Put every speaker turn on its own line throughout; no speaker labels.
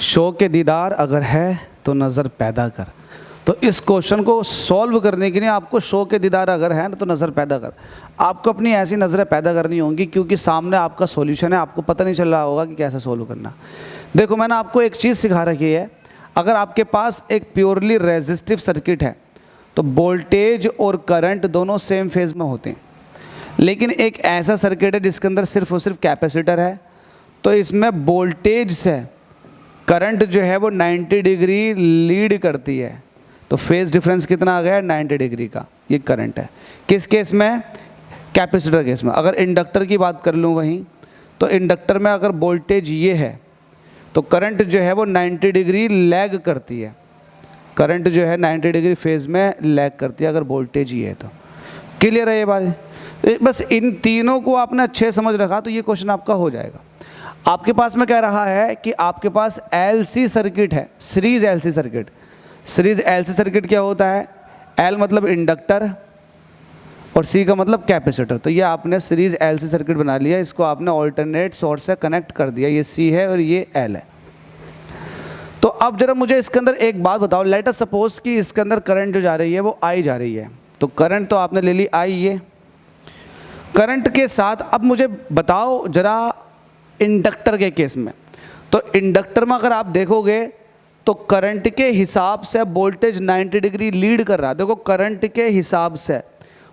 Show के दीदार अगर है तो नज़र पैदा कर। तो इस क्वेश्चन को सॉल्व करने के लिए आपको शो के दीदार अगर है तो नज़र पैदा कर, आपको अपनी ऐसी नज़रें पैदा करनी होंगी क्योंकि सामने आपका सॉल्यूशन है, आपको पता नहीं चल रहा होगा कि कैसे सोल्व करना। देखो मैंने आपको एक चीज़ सिखा रखी है, अगर आपके पास एक प्योरली रेजिस्टिव सर्किट है तो वोल्टेज और करंट दोनों सेम फेज में होते हैं, लेकिन एक ऐसा सर्किट है जिसके अंदर सिर्फ और सिर्फ कैपेसिटर है, तो इसमें वोल्टेज से करंट जो है वो 90 डिग्री लीड करती है। तो फेज डिफरेंस कितना आ गया? 90 डिग्री का ये करंट है। किस केस में? कैपेसिटर केस में। अगर इंडक्टर की बात कर लूँ वहीं, तो इंडक्टर में अगर वोल्टेज ये है तो करंट जो है वो 90 डिग्री लैग करती है, करंट जो है 90 डिग्री फेज में लैग करती है अगर वोल्टेज ये है तो। क्लियर है ये बात? बस इन तीनों को आपने अच्छे समझ रखा तो ये क्वेश्चन आपका हो जाएगा। आपके पास में कह रहा है कि आपके पास एलसी सर्किट है, series LC circuit. Series LC circuit क्या होता है? एल मतलब इंडक्टर और सी का मतलब कैपेसिटर। तो ये आपने सीरीज एलसी सर्किट बना लिया, इसको आपने ऑल्टरनेट सोर्स से कनेक्ट कर दिया, ये सी है और ये एल है। तो अब जरा मुझे इसके अंदर एक बात बताओ, लेट अस सपोज कि इसके अंदर करंट जो जा रही है वो आई जा रही है, तो करंट तो आपने ले ली आई, ये करंट के साथ अब मुझे बताओ जरा इंडक्टर के केस में, तो इंडक्टर में अगर आप देखोगे तो करंट के हिसाब से वोल्टेज 90 डिग्री लीड कर रहा है। देखो करंट के हिसाब से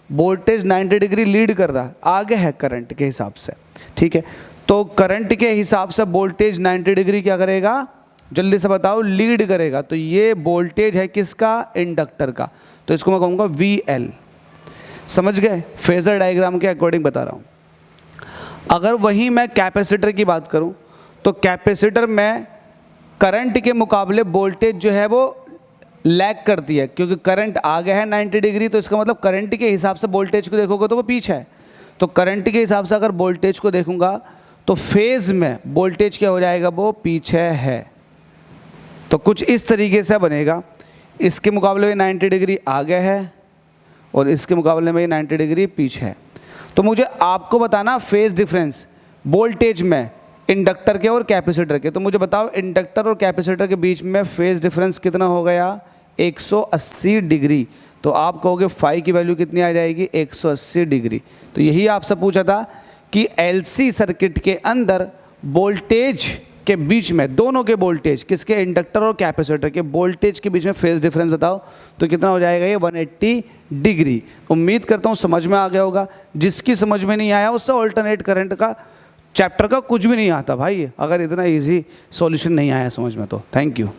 वोल्टेज 90 डिग्री लीड कर रहा है, आगे है करंट के हिसाब से, ठीक है। तो करंट के हिसाब से वोल्टेज 90 डिग्री क्या करेगा? जल्दी से बताओ, लीड करेगा। तो ये वोल्टेज है किसका? इंडक्टर का। तो इसको मैं कहूँगा VL। समझ गए? फेजर डायग्राम के अकॉर्डिंग बता रहा हूँ। अगर वहीं मैं कैपेसिटर की बात करूं तो कैपेसिटर में करंट के मुकाबले वोल्टेज जो है वो लैग करती है, क्योंकि करंट आगे है 90 डिग्री, तो इसका मतलब करंट के हिसाब से वोल्टेज को देखोगे तो वो पीछे है। तो करंट के हिसाब से अगर वोल्टेज को देखूंगा तो फेज में वोल्टेज क्या हो जाएगा? वो पीछे है। तो कुछ इस तरीके से बनेगा, इसके मुकाबले में 90 डिग्री आगे है और इसके मुकाबले में 90 डिग्री पीछे है। तो मुझे आपको बताना फेज डिफरेंस वोल्टेज में इंडक्टर के और कैपेसिटर के। तो मुझे बताओ इंडक्टर और कैपेसिटर के बीच में फेज डिफरेंस कितना हो गया? 180 डिग्री। तो आप कहोगे फाई की वैल्यू कितनी आ जाएगी? 180 डिग्री। तो यही आपसे पूछा था कि एलसी सर्किट के अंदर वोल्टेज के बीच में, दोनों के वोल्टेज, किसके? इंडक्टर और कैपेसिटर के वोल्टेज के बीच में फेज डिफरेंस बताओ तो कितना हो जाएगा? ये 180 डिग्री। उम्मीद करता हूँ समझ में आ गया होगा। जिसकी समझ में नहीं आया उससे ऑल्टरनेट करंट का चैप्टर का कुछ भी नहीं आता भाई, अगर इतना इजी सॉल्यूशन नहीं आया समझ में तो। Thank you.